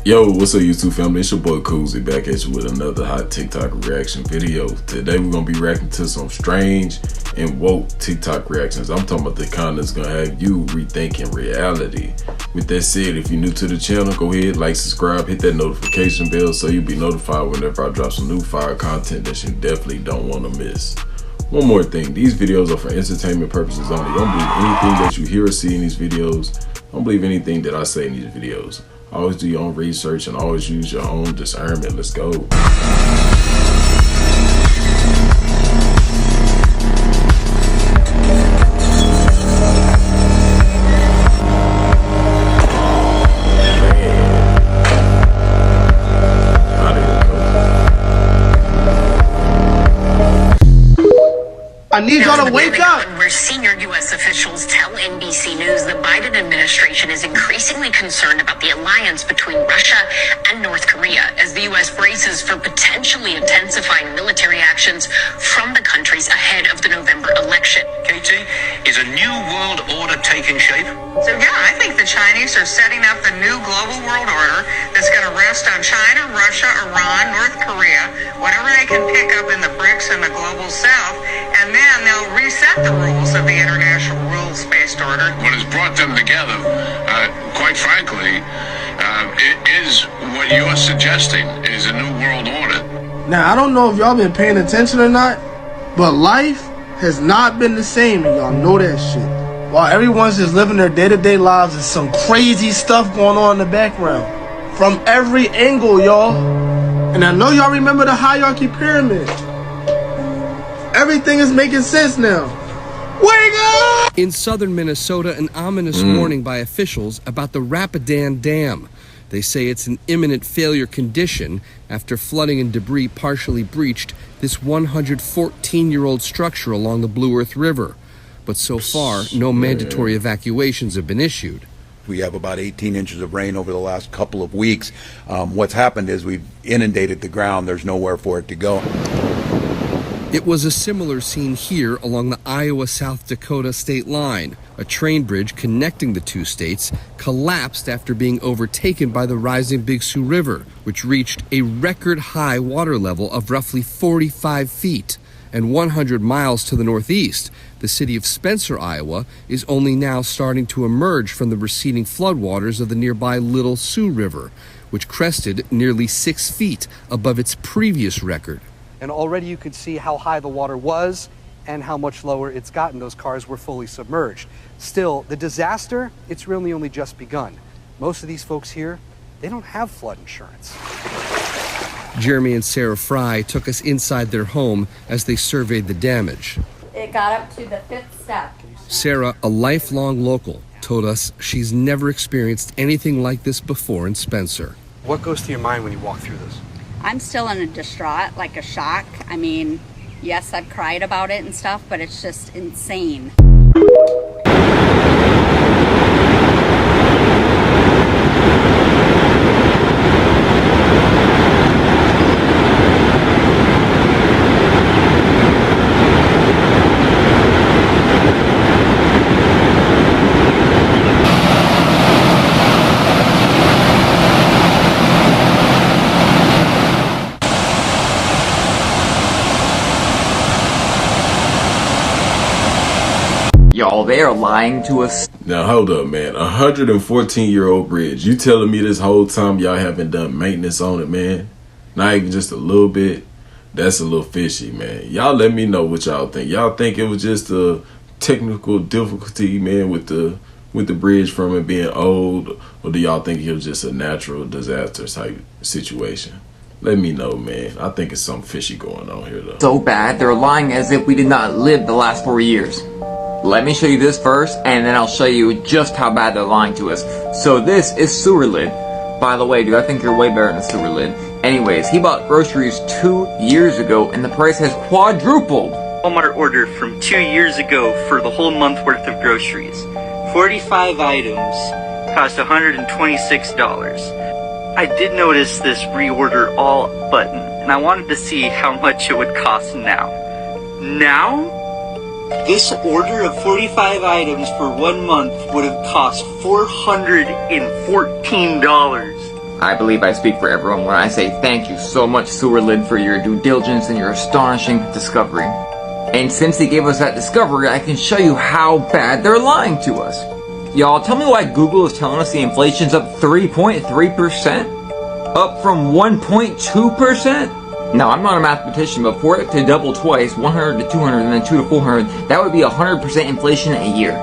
Yo, what's up YouTube family? It's your boy Koozie back at you with another hot TikTok reaction video. Today we're gonna be reacting to some strange and woke TikTok reactions. I'm talking about the kind that's gonna have you rethinking reality. With that said, if you're new to the channel, go ahead, like, subscribe, hit that notification bell so you'll be notified whenever I drop some new fire content that you definitely don't want to miss. One more thing, these videos are for entertainment purposes only. Don't believe anything that you hear or see in these videos. Don't believe anything that I say in these videos. Always do your own research and always use your own discernment. Let's go. I need y'all to wake up! Where senior U.S. officials tell NBC News the Biden administration is increasingly concerned about the alliance between Russia and North Korea as the U.S. braces for potentially intensifying military actions from the countries ahead of the November election. Katie, is a new world order taking shape? So yeah, I think the Chinese are setting up the new global world order that's going to rest on China, Russia, Iran, North Korea, whatever they can pick up in the BRICS and the global south, and then they'll reset the rules of the international rules-based order. What has brought them together, quite frankly, it is what you're suggesting is a new world order. Now, I don't know if y'all been paying attention or not, but life has not been the same, and y'all know that shit. While everyone's just living their day-to-day lives, there's some crazy stuff going on in the background. From every angle, y'all. And I know y'all remember the hierarchy pyramid. Everything is making sense now. Wake up! In southern Minnesota, an ominous warning by officials about the Rapidan Dam. They say it's an imminent failure condition after flooding and debris partially breached this 114-year-old structure along the Blue Earth River. But so far, no mandatory evacuations have been issued. We have about 18 inches of rain over the last couple of weeks. What's happened is we've inundated the ground. There's nowhere for it to go. It was a similar scene here along the Iowa-South Dakota state line. A train bridge connecting the two states collapsed after being overtaken by the rising Big Sioux River, which reached a record high water level of roughly 45 feet. And 100 miles to the northeast, the city of Spencer, Iowa, is only now starting to emerge from the receding floodwaters of the nearby Little Sioux River, which crested nearly 6 feet above its previous record. And already you could see how high the water was and how much lower it's gotten. Those cars were fully submerged. Still, the disaster, it's really only just begun. Most of these folks here, they don't have flood insurance. Jeremy and Sarah Fry took us inside their home as they surveyed the damage. It got up to the 5th step. Sarah, a lifelong local, told us she's never experienced anything like this before in Spencer. What goes through your mind when you walk through this? I'm still in a distraught, like a shock. I mean, yes, I've cried about it and stuff, but it's just insane. Y'all, they are lying to us. Now hold up, man. 114-year-old bridge. You telling me this whole time y'all haven't done maintenance on it, man? Not even just a little bit? That's a little fishy, man. Y'all let me know what y'all think. Y'all think it was just a technical difficulty, man, with the bridge from it being old, or do y'all think it was just a natural disaster type situation? Let me know, man. I think it's something fishy going on here, though. So bad, they're lying as if we did not live the last 4 years. Let me show you this first, and then I'll show you just how bad they're lying to us. So this is sewer lid. By the way, dude, I think you're way better than sewer lid. Anyways, he bought groceries 2 years ago, and the price has quadrupled. Walmart order from 2 years ago for the whole month worth of groceries. 45 items cost $126. I did notice this reorder all button, and I wanted to see how much it would cost now. Now? This order of 45 items for 1 month would have cost $414. I believe I speak for everyone when I say thank you so much, Sewerlid, for your due diligence and your astonishing discovery. And since he gave us that discovery, I can show you how bad they're lying to us. Y'all, tell me why Google is telling us the inflation's up 3.3%? Up from 1.2%? Now, I'm not a mathematician, but for it to double twice, 100 to 200, and then 2 to 400, that would be 100% inflation a year.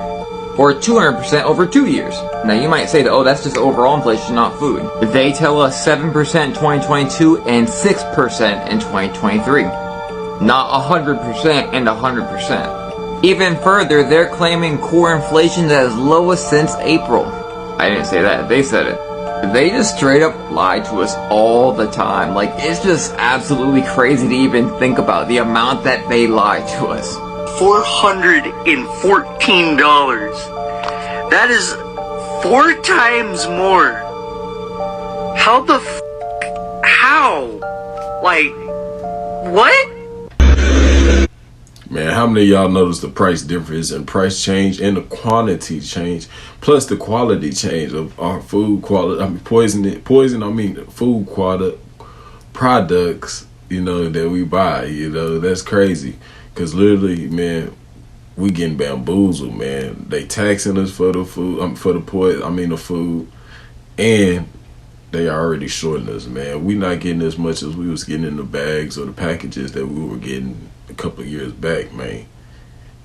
Or 200% over 2 years. Now, you might say that, oh, that's just overall inflation, not food. They tell us 7% in 2022 and 6% in 2023. Not 100% and 100%. Even further, they're claiming core inflation is as lowest since April. I didn't say that, they said it. They just straight up lie to us all the time. Like, it's just absolutely crazy to even think about the amount that they lie to us. $414. That is 4 times more. How the f***? How? Like, what? Man, how many of y'all notice the price difference and price change and the quantity change, plus the quality change of our food quality? I mean, food quality products, you know, that we buy. You know, that's crazy. Cause literally, man, we getting bamboozled, man. They taxing us for the food, the food, and they already shorting us, man. We not getting as much as we was getting in the bags or the packages that we were getting a couple of years back, man.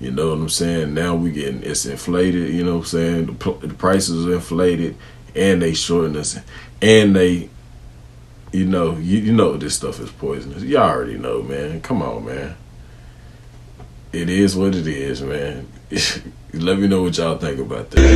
You know what I'm saying? Now we getting, it's inflated, you know what I'm saying? The prices are inflated, and they shorting us, and they, you know this stuff is poisonous. Y'all already know, man. Come on, man. It is what it is, man. Let me know what y'all think about that.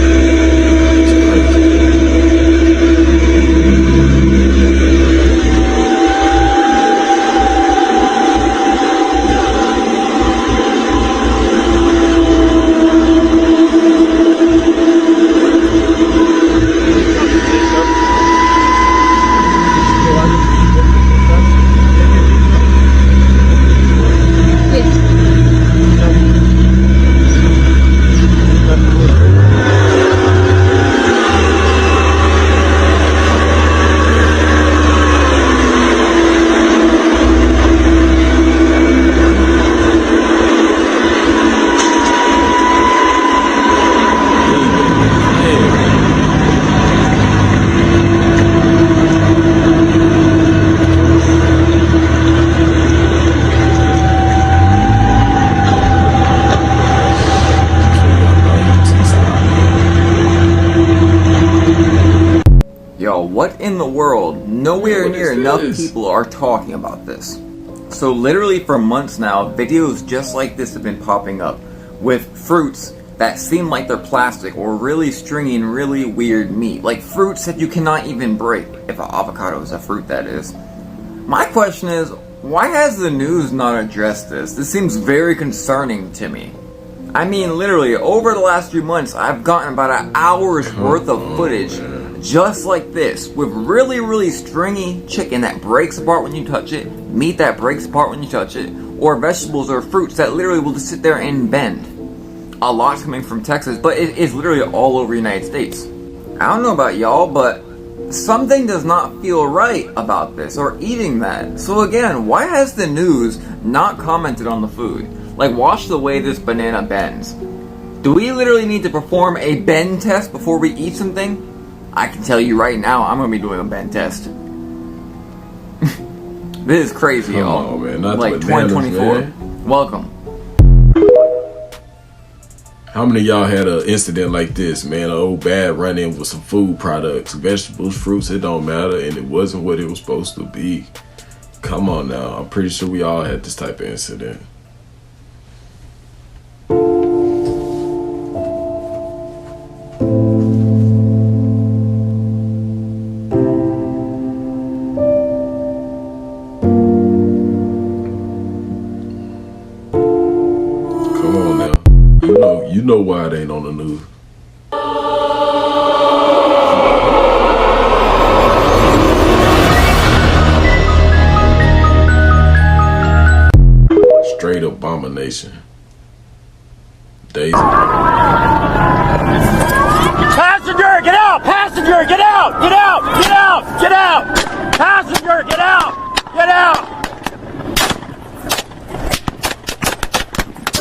What in the world? Nowhere near enough people are talking about this. So literally for months now, videos just like this have been popping up with fruits that seem like they're plastic or really stringy and really weird meat. Like fruits that you cannot even break. If an avocado is a fruit, that is. My question is, why has the news not addressed this? This seems very concerning to me. I mean, literally, over the last few months, I've gotten about an hour's worth of footage just like this, with really, really stringy chicken that breaks apart when you touch it, meat that breaks apart when you touch it, or vegetables or fruits that literally will just sit there and bend. A lot's coming from Texas, but it is literally all over the United States. I don't know about y'all, but something does not feel right about this, or eating that. So again, why has the news not commented on the food? Like, watch the way this banana bends. Do we literally need to perform a bend test before we eat something? I can tell you right now, I'm going to be doing a bend test. This is crazy, y'all. Oh, man, not like bananas, 2024. Man. Welcome. How many of y'all had an incident like this, man? An old bad run-in with some food products, vegetables, fruits, it don't matter, and it wasn't what it was supposed to be. Come on now. I'm pretty sure we all had this type of incident. You know why it ain't on the news. Straight abomination. Daisy. Passenger, get out! Passenger! Passenger, get out! Get out! Get out! Get out! Passenger, get out! Get out!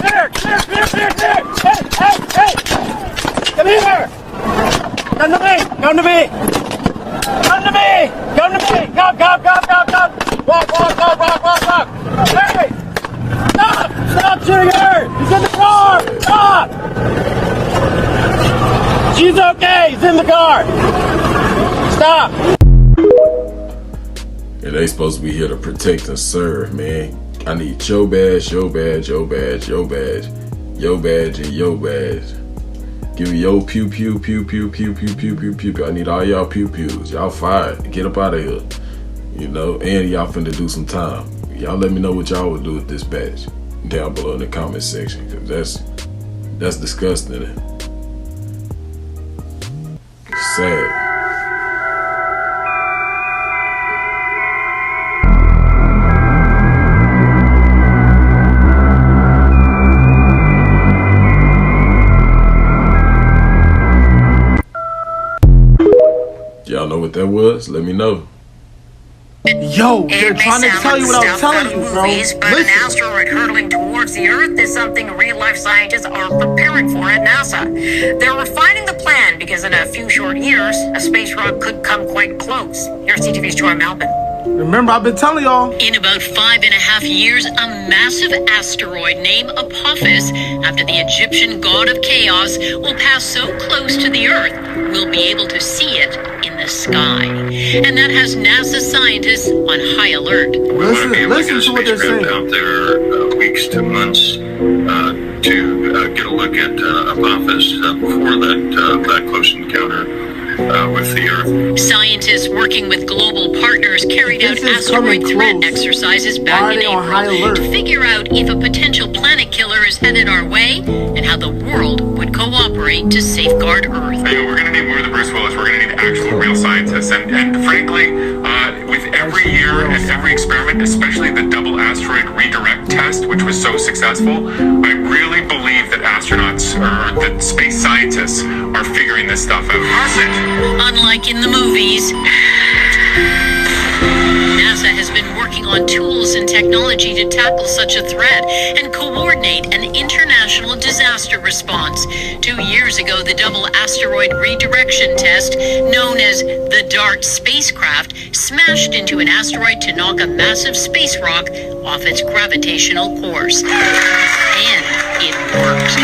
Here! Here! Here! Here! Here! Hey! Hey! Hey! Come here! Come to me! Come to me! Come to me! Come to me! Come! Come! Come! Come! Come! Walk! Walk! Walk! Walk! Walk! Walk! Hey! Stop! Stop shooting her! He's in the car! Stop! She's okay! He's in the car! Stop! And they supposed to be here to protect and serve, man. I need your badge, your badge, your badge, your badge, your badge, and your badge. Give me your pew pew pew pew pew pew pew pew pew. I need all y'all pew pews. Y'all fired. Get up out of here. You know, and y'all finna do some time. Y'all let me know what y'all would do with this badge down below in the comment section, because that's disgusting. It's sad. Y'all know what that was? Let me know. Yo, they're trying to tell you what I was telling you, bro. But an asteroid hurtling towards the Earth is something real-life scientists are preparing for at NASA. They're refining the plan because in a few short years, a space rock could come quite close. Here's CTV's Troy Malvin. Remember, I've been telling y'all. In about 5.5 years, a massive asteroid named Apophis, after the Egyptian god of chaos, will pass so close to the Earth, we'll be able to see it in the sky. And that has NASA scientists on high alert. Listen to what they're saying. Out there weeks to months to get a look at Apophis before that close encounter with the Earth. Scientists working with global partners carried out asteroid threat exercises back in April to figure out if a potential planet killer is headed our way and how the world would cooperate to safeguard Earth. We're going to need more than Bruce Willis. We're going to need actual real scientists. And frankly, with every year and every experiment, especially the double asteroid redirect test, which was so successful, I really believe that astronauts or that space scientists are figuring this stuff out. Unlike in the movies, NASA has been working on tools and technology to tackle such a threat and coordinate an international disaster response. 2 years ago, the double asteroid redirection test, known as the DART spacecraft, smashed into an asteroid to knock a massive space rock off its gravitational course. And it worked.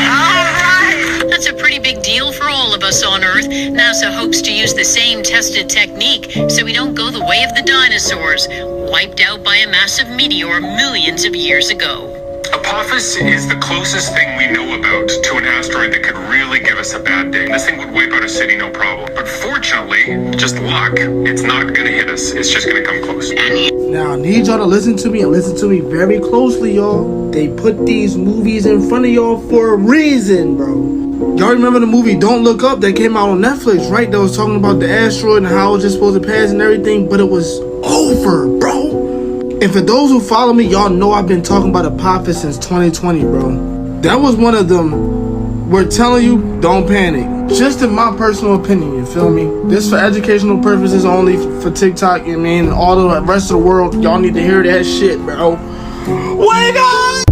That's a pretty big deal for all of us on Earth. NASA hopes to use the same tested technique so we don't go the way of the dinosaurs, wiped out by a massive meteor millions of years ago. Apophis is the closest thing we know about to an asteroid that could really give us a bad day. This thing would wipe out a city, no problem. But fortunately, just luck, it's not going to hit us. It's just going to come close. Now, I need y'all to listen to me and listen to me very closely, y'all. They put these movies in front of y'all for a reason, bro. Y'all remember the movie Don't Look Up that came out on Netflix, right? That was talking about the asteroid and how it was just supposed to pass and everything, but it was over, bro. And for those who follow me, y'all know I've been talking about Apophis since 2020, bro. That was one of them. We're telling you, don't panic. Just in my personal opinion, you feel me? This for educational purposes only, for TikTok, you know what I mean? All the rest of the world, y'all need to hear that shit, bro. Wake up!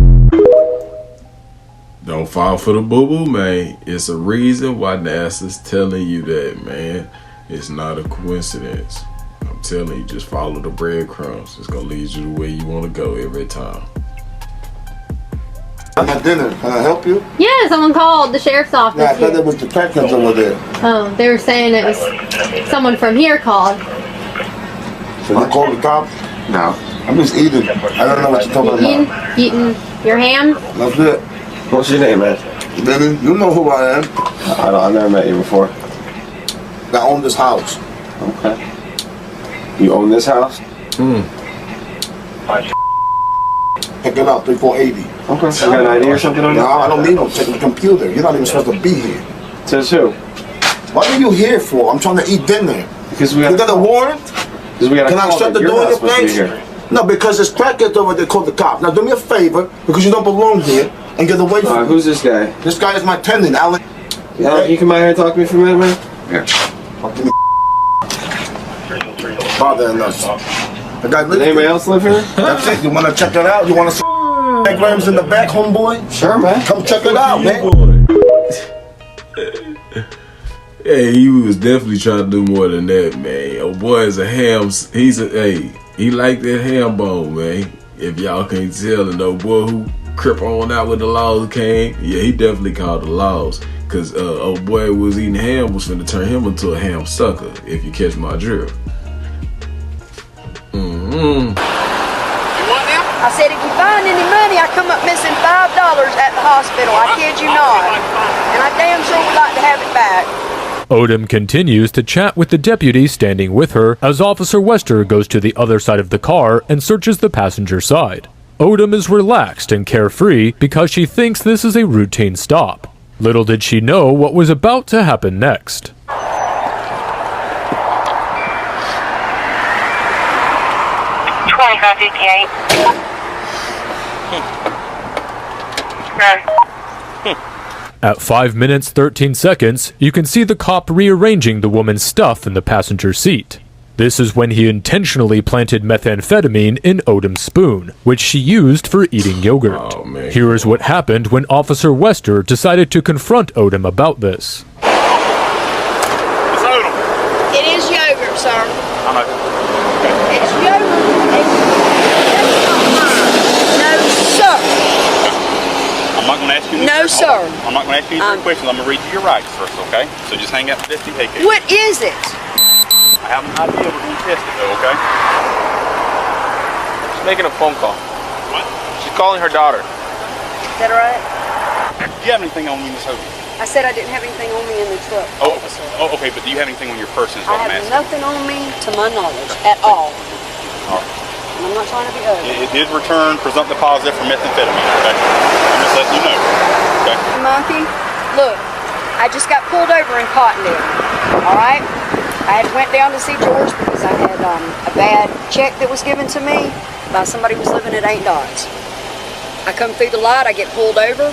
Don't fall for the boo-boo, man. It's a reason why NASA's telling you that, man. It's not a coincidence. I'm telling you, just follow the breadcrumbs. It's gonna lead you the way you want to go every time. I'm at dinner. Can I help you? Yeah, someone called the sheriff's office. Yeah, I thought it was the detectives over there. Oh, they were saying it was someone from here called. So you called the cops? No. I'm just eating. I don't know what you're talking about. Eating your ham? That's it. What's your name, man? Benny, you know who I am. I've never met you before. I own this house. Okay. You own this house? Pick it up, 3480. Okay. You got an ID or something on No, I don't need no. Check the computer. You're not even supposed to be here. Says who? What are you here for? I'm trying to eat dinner. Because we got. You got a warrant? Because we got. Can I shut the door in your face? No, because there's crackheads over there called the cops. Now do me a favor, because you don't belong here, and get away from me. Who's this guy? This guy is my tenant, Alan. Yeah, you come out here and talk to me for a minute, man? Yeah. bothering us. The guy Does anybody else live here? That's it. You want to check it out? You want to see diagrams in the back, homeboy? Sure, man. Come check it out, man. Hey, he was definitely trying to do more than that, man. Oh boy is a ham. He like that ham bone, man. If y'all can't tell, and the boy who crip on out with the laws came, yeah, he definitely called the laws. Cause oh boy was eating ham was finna turn him into a ham sucker, if you catch my drift. You want them? I said, if you find any money, I come up missing $5 at the hospital. I kid you not. And I damn sure would like to have it back. Odom continues to chat with the deputy standing with her as Officer Wester goes to the other side of the car and searches the passenger side. Odom is relaxed and carefree because she thinks this is a routine stop. Little did she know what was about to happen next. 2558. At 5 minutes 13 seconds, you can see the cop rearranging the woman's stuff in the passenger seat. This is when he intentionally planted methamphetamine in Odom's spoon, which she used for eating yogurt. Oh, man. Here is what happened when Officer Wester decided to confront Odom about this. It's Odom. It is yogurt, sir. I'm not. It's yogurt. No, sir. I'm not going to ask you. No, sir. I'm not going to ask you any questions. I'm going to read you your rights first, okay? So just hang out the 50 AK. What is it? I have an idea we're going to test it, though, okay? She's making a phone call. What? She's calling her daughter. Is that all right? Do you have anything on you, Miss Hogan? I said I didn't have anything on me in the truck. Oh, okay, but do you have anything on your person is I what I'm have asking? nothing on me to my knowledge at all. All right. And I'm not trying to be ugly. It did return presumptive positive for methamphetamine, okay? I'm just letting you know, okay? Monkey, look, I just got pulled over in Cottondale, all right? I had went down to see George because I had a bad check that was given to me by somebody who was living at 8 Dots. I come through the light, I get pulled over.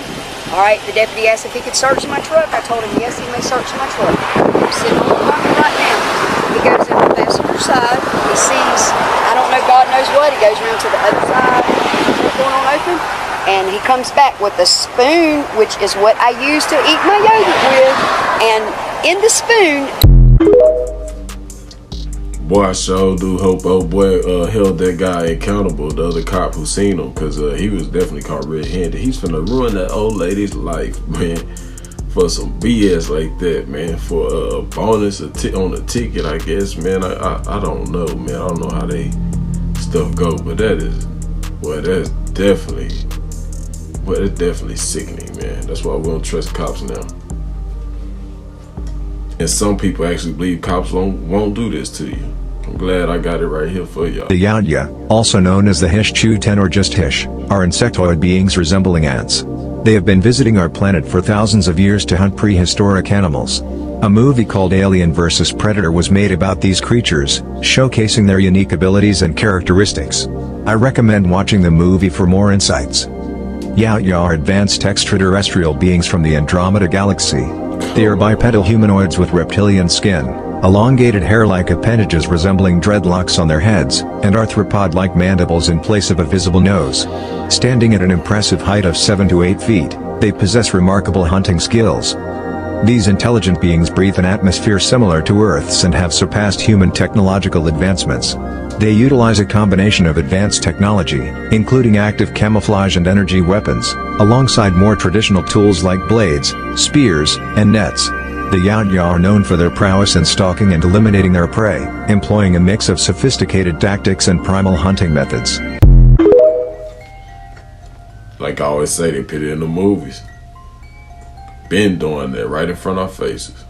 All right, the deputy asked if he could search my truck. I told him, yes, he may search my truck. I'm sitting on the counter right now. He goes in the passenger side. He sees, I don't know, God knows what. He goes around to the other side, what's going on open, and he comes back with a spoon, which is what I use to eat my yogurt with. And in the spoon, boy, I sure do hope old boy held that guy accountable, the other cop who seen him, because he was definitely caught red-handed. He's finna ruin that old lady's life, man, for some BS like that, man, for a bonus on a ticket, I guess, man. I don't know, man. I don't know how they stuff go, but that's definitely sickening, man. That's why we don't trust cops now. And some people actually believe cops won't do this to you. I'm glad I got it right here for y'all. The Yautja, also known as the Hish-Chu-10 or just Hish, are insectoid beings resembling ants. They have been visiting our planet for thousands of years to hunt prehistoric animals. A movie called Alien vs. Predator was made about these creatures, showcasing their unique abilities and characteristics. I recommend watching the movie for more insights. Yautja are advanced extraterrestrial beings from the Andromeda Galaxy. They are bipedal humanoids with reptilian skin, elongated hair-like appendages resembling dreadlocks on their heads, and arthropod-like mandibles in place of a visible nose. Standing at an impressive height of 7 to 8 feet, they possess remarkable hunting skills. These intelligent beings breathe an atmosphere similar to Earth's and have surpassed human technological advancements. They utilize a combination of advanced technology, including active camouflage and energy weapons, alongside more traditional tools like blades, spears, and nets. The Yautja are known for their prowess in stalking and eliminating their prey, employing a mix of sophisticated tactics and primal hunting methods. Like I always say, they put it in the movies. Been doing that right in front of our faces.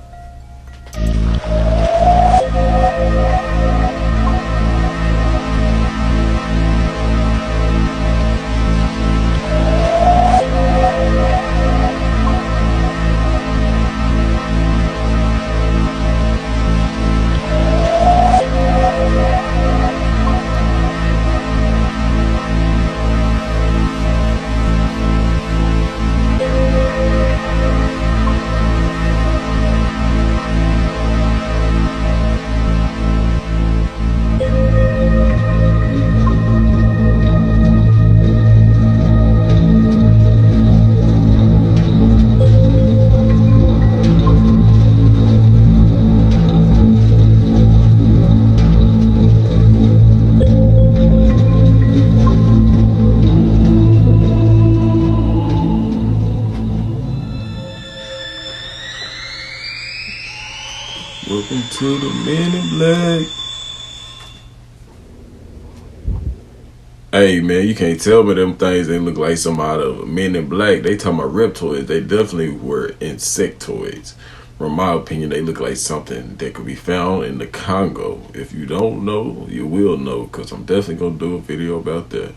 Welcome to the Men in Black. Hey man, you can't tell me them things they look like some out of Men in Black. They talking about reptoids. They definitely were insectoids. From my opinion, they look like something that could be found in the Congo. If you don't know, you will know, because I'm definitely going to do a video about that.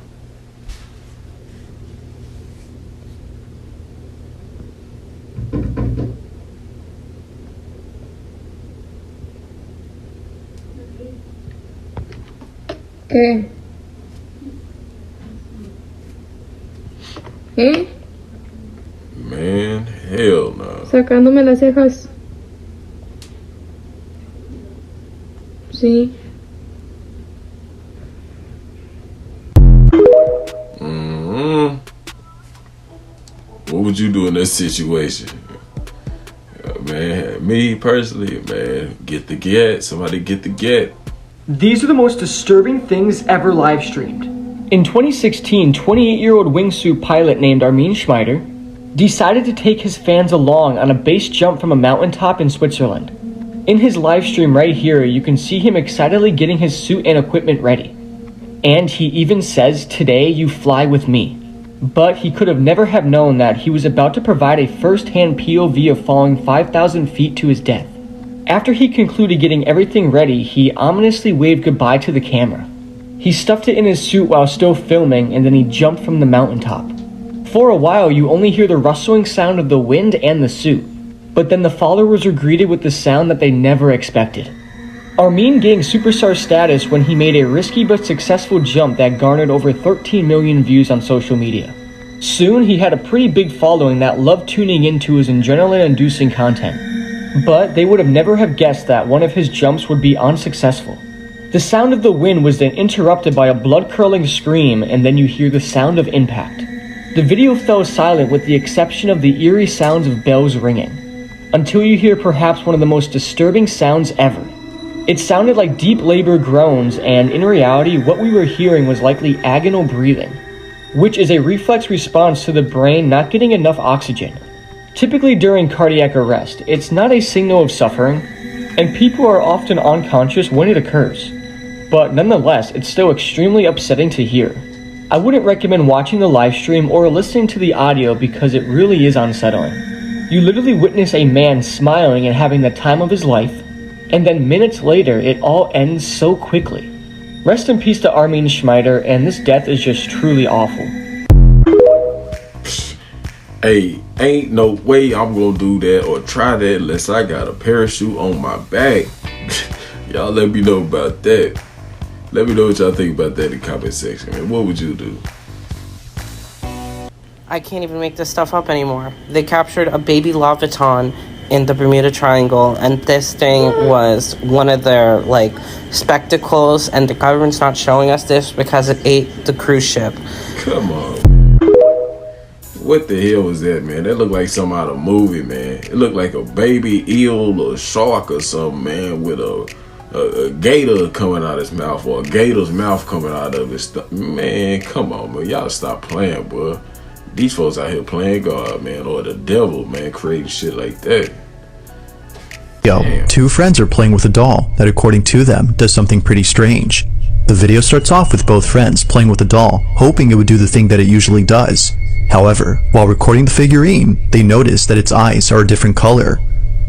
¿Qué? ¿Eh? Man, hell no. Sacándome las cejas. Sí. What would you do in this situation? Man, me personally, man, get the get. Somebody get the get. These are the most disturbing things ever live streamed. In 2016, 28-year-old wingsuit pilot named Armin Schmeider decided to take his fans along on a base jump from a mountaintop in Switzerland. In his live stream right here, you can see him excitedly getting his suit and equipment ready. And he even says, "Today you fly with me." But he could have never have known that he was about to provide a first-hand POV of falling 5,000 feet to his death. After he concluded getting everything ready, he ominously waved goodbye to the camera. He stuffed it in his suit while still filming, and then he jumped from the mountaintop. For a while, you only hear the rustling sound of the wind and the suit, but then the followers are greeted with the sound that they never expected. Armin gained superstar status when he made a risky but successful jump that garnered over 13 million views on social media. Soon, he had a pretty big following that loved tuning into his adrenaline-inducing content. But they would have never have guessed that one of his jumps would be unsuccessful. The sound of the wind was then interrupted by a blood-curdling scream, and then you hear the sound of impact. The video fell silent with the exception of the eerie sounds of bells ringing, until you hear perhaps one of the most disturbing sounds ever. It sounded like deep labor groans, and in reality, what we were hearing was likely agonal breathing, which is a reflex response to the brain not getting enough oxygen. Typically during cardiac arrest, it's not a signal of suffering, and people are often unconscious when it occurs. But nonetheless, it's still extremely upsetting to hear. I wouldn't recommend watching the live stream or listening to the audio because it really is unsettling. You literally witness a man smiling and having the time of his life, and then minutes later, it all ends so quickly. Rest in peace to Armin Schmeider, and this death is just truly awful. Hey, ain't no way I'm gonna do that or try that unless I got a parachute on my back. Y'all let me know about that. Let me know what y'all think about that in the comment section, man. What would you do? I can't even make this stuff up anymore. They captured a baby Laviton in the Bermuda Triangle, and this thing was one of their, spectacles, and the government's not showing us this because it ate the cruise ship. Come on. What the hell was that, man? That looked like something out of a movie, man. It looked like a baby eel or shark or something, man, with a gator coming out of his mouth, or a gator's mouth coming out of his stuff. Man, come on, man. Y'all stop playing, boy. These folks out here playing God, man, or the devil, man, creating shit like that. Damn. Two friends are playing with a doll that, according to them, does something pretty strange. The video starts off with both friends playing with the doll, hoping it would do the thing that it usually does. However, while recording the figurine, they notice that its eyes are a different color.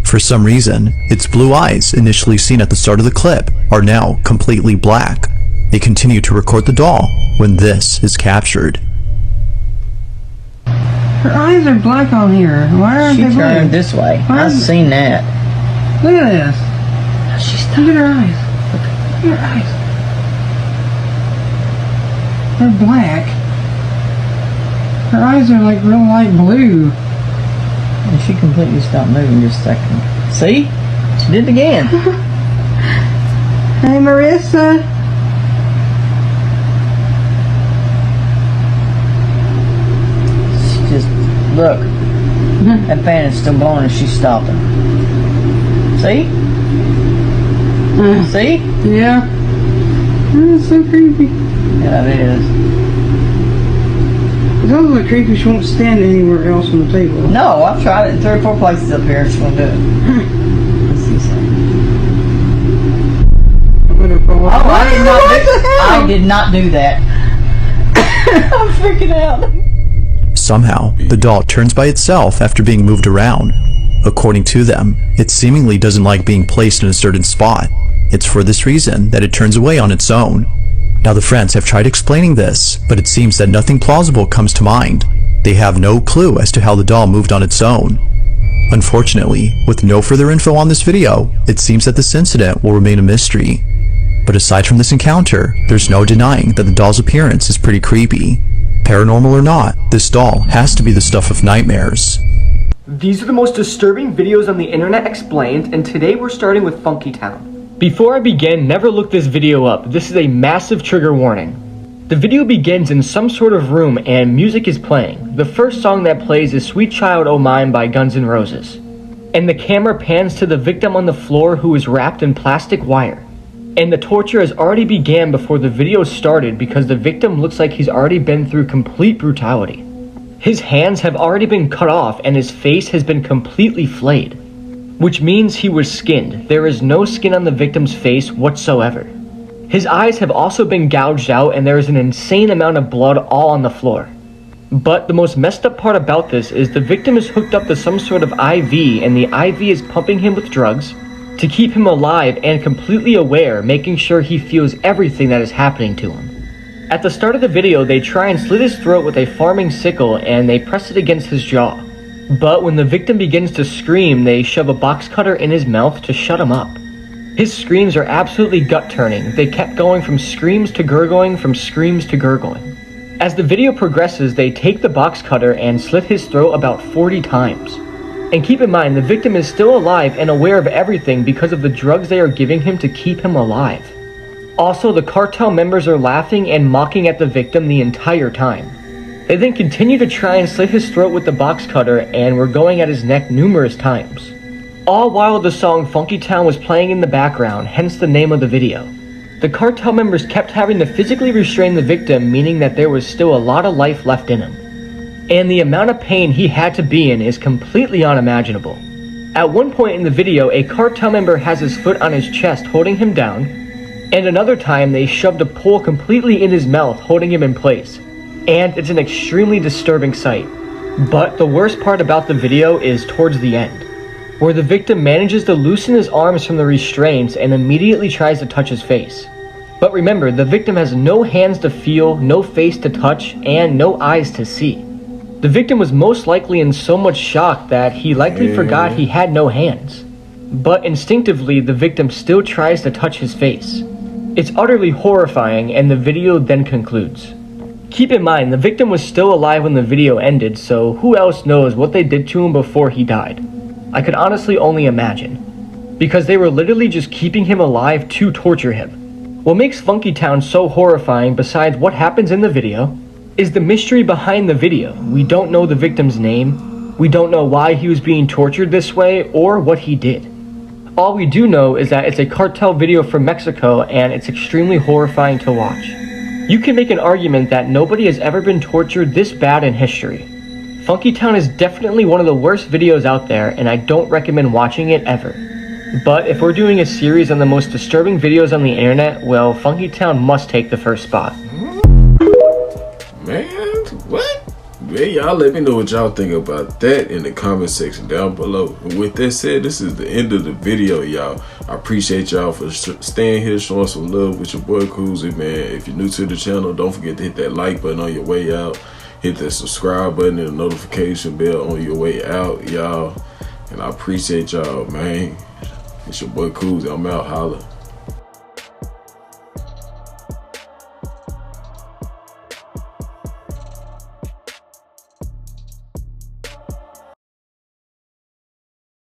For some reason, its blue eyes, initially seen at the start of the clip, are now completely black. They continue to record the doll when this is captured. Her eyes are black on here. Why aren't they blue? She turned this way. I've seen that. Look at this. Look at her eyes. Look at her eyes. They're black. Her eyes are like real light blue. And she completely stopped moving just a second. See? She did it again. Hey, Marissa. She just, look. That fan is still blowing and she's stopping. See? See? Yeah. That's so creepy. Yeah, it is. It's also creepy she won't stand anywhere else on the table. No, I've tried it in 3 or 4 places up here and she won't do it. Let's see something. Oh, I did not do that. I'm freaking out. Somehow, the doll turns by itself after being moved around. According to them, it seemingly doesn't like being placed in a certain spot. It's for this reason that it turns away on its own. Now the friends have tried explaining this, but it seems that nothing plausible comes to mind. They have no clue as to how the doll moved on its own. Unfortunately, with no further info on this video, it seems that this incident will remain a mystery. But aside from this encounter, there's no denying that the doll's appearance is pretty creepy. Paranormal or not, this doll has to be the stuff of nightmares. These are the most disturbing videos on the internet explained, and today we're starting with Funky Town. Before I begin, never look this video up. This is a massive trigger warning. The video begins in some sort of room and music is playing. The first song that plays is Sweet Child O' Mine by Guns N' Roses. And the camera pans to the victim on the floor who is wrapped in plastic wire. And the torture has already began before the video started because the victim looks like he's already been through complete brutality. His hands have already been cut off and his face has been completely flayed, which means he was skinned. There is no skin on the victim's face whatsoever. His eyes have also been gouged out and there is an insane amount of blood all on the floor. But the most messed up part about this is the victim is hooked up to some sort of IV and the IV is pumping him with drugs to keep him alive and completely aware, making sure he feels everything that is happening to him. At the start of the video, they try and slit his throat with a farming sickle and they press it against his jaw. But when the victim begins to scream, they shove a box cutter in his mouth to shut him up. His screams are absolutely gut-turning. They kept going from screams to gurgling, from screams to gurgling. As the video progresses, they take the box cutter and slit his throat about 40 times. And keep in mind, the victim is still alive and aware of everything because of the drugs they are giving him to keep him alive. Also, the cartel members are laughing and mocking at the victim the entire time. They then continue to try and slit his throat with the box cutter and were going at his neck numerous times. All while the song Funky Town was playing in the background, hence the name of the video. The cartel members kept having to physically restrain the victim, meaning that there was still a lot of life left in him. And the amount of pain he had to be in is completely unimaginable. At one point in the video, a cartel member has his foot on his chest holding him down, and another time they shoved a pole completely in his mouth holding him in place. And it's an extremely disturbing sight. But the worst part about the video is towards the end, where the victim manages to loosen his arms from the restraints and immediately tries to touch his face. But remember, the victim has no hands to feel, no face to touch, and no eyes to see. The victim was most likely in so much shock that he likely forgot he had no hands. But instinctively, the victim still tries to touch his face. It's utterly horrifying, and the video then concludes. Keep in mind, the victim was still alive when the video ended, so who else knows what they did to him before he died? I could honestly only imagine, because they were literally just keeping him alive to torture him. What makes Funky Town so horrifying, besides what happens in the video, is the mystery behind the video. We don't know the victim's name, we don't know why he was being tortured this way, or what he did. All we do know is that it's a cartel video from Mexico, and it's extremely horrifying to watch. You can make an argument that nobody has ever been tortured this bad in history. Funky Town is definitely one of the worst videos out there, and I don't recommend watching it ever. But if we're doing a series on the most disturbing videos on the internet, well, Funky Town must take the first spot. Man, what? Man, y'all let me know what y'all think about that in the comment section down below. And with that said, this is the end of the video, y'all. I appreciate y'all for staying here, showing some love with your boy Koozie, man. If you're new to the channel, don't forget to hit that like button on your way out. Hit that subscribe button and the notification bell on your way out, y'all. And I appreciate y'all, man. It's your boy Koozie. I'm out. Holla.